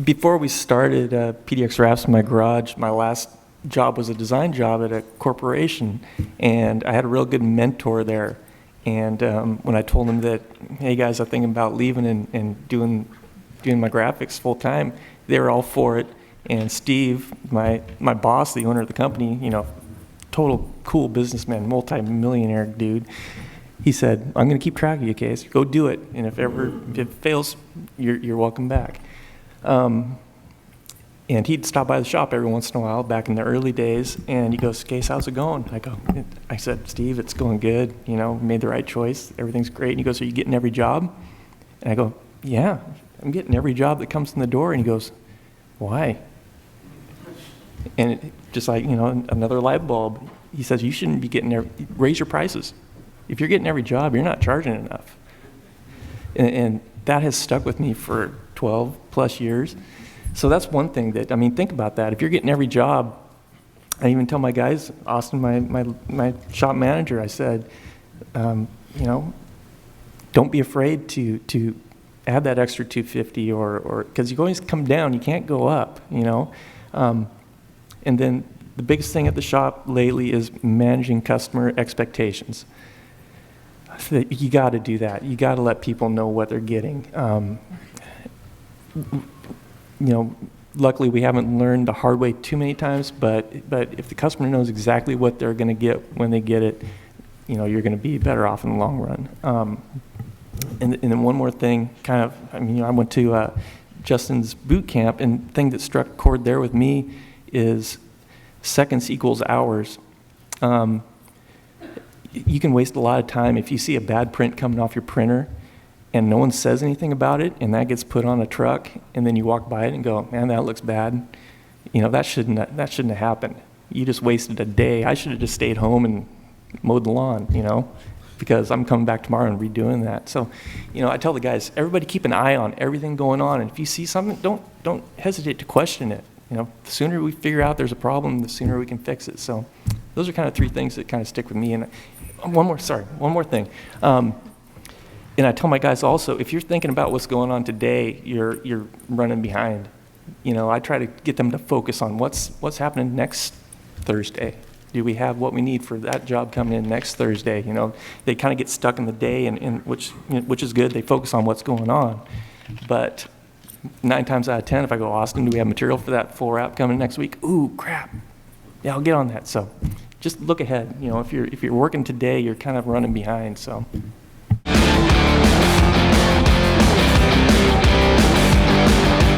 Before we started PDX Wraps in my garage, my last job was a design job at a corporation, and I had a real good mentor there. And when I told him that, hey guys, I'm thinking about leaving and doing my graphics full time, they were all for it. And Steve, my boss, the owner of the company, total cool businessman, multi-millionaire dude, he said, I'm going to keep track of you, Case. Go do it. And if it fails, you're welcome back. And he'd stop by the shop every once in a while back in the early days, and he goes, Case, how's it going? I said, Steve, it's going good. Made the right choice. Everything's great. And he goes, are you getting every job? And I go, yeah, I'm getting every job that comes in the door. And he goes, why? And just like, another light bulb. He says, you shouldn't be raise your prices. If you're getting every job, you're not charging enough. And that has stuck with me for 12 plus years. So that's one thing think about that. If you're getting every job, I even tell my guys, Austin, my shop manager, I said, don't be afraid to add that extra 250 or because you always come down, you can't go up, And then the biggest thing at the shop lately is managing customer expectations. So you got to do that. You got to let people know what they're getting. Luckily we haven't learned the hard way too many times, but if the customer knows exactly what they're going to get when they get it, you're going to be better off in the long run. And then one more thing, I went to Justin's boot camp, and the thing that struck a chord there with me is seconds equals hours. You can waste a lot of time if you see a bad print coming off your printer and no one says anything about it, and that gets put on a truck, and then you walk by it and go, man, that looks bad. That shouldn't have happened. You just wasted a day. I should have just stayed home and mowed the lawn, because I'm coming back tomorrow and redoing that. So, I tell the guys, everybody keep an eye on everything going on, and if you see something, don't hesitate to question it. The sooner we figure out there's a problem, the sooner we can fix it. So those are kind of three things that kind of stick with me. And one more thing. And I tell my guys also, if you're thinking about what's going on today, you're running behind. I try to get them to focus on what's happening next Thursday. Do we have what we need for that job coming in next Thursday? They kind of get stuck in the day, and which is good. They focus on what's going on. But 9 times out of 10, if I go, Austin, do we have material for that full wrap coming next week? Ooh, crap. Yeah, I'll get on that. So just look ahead. If you're working today, you're kind of running behind. So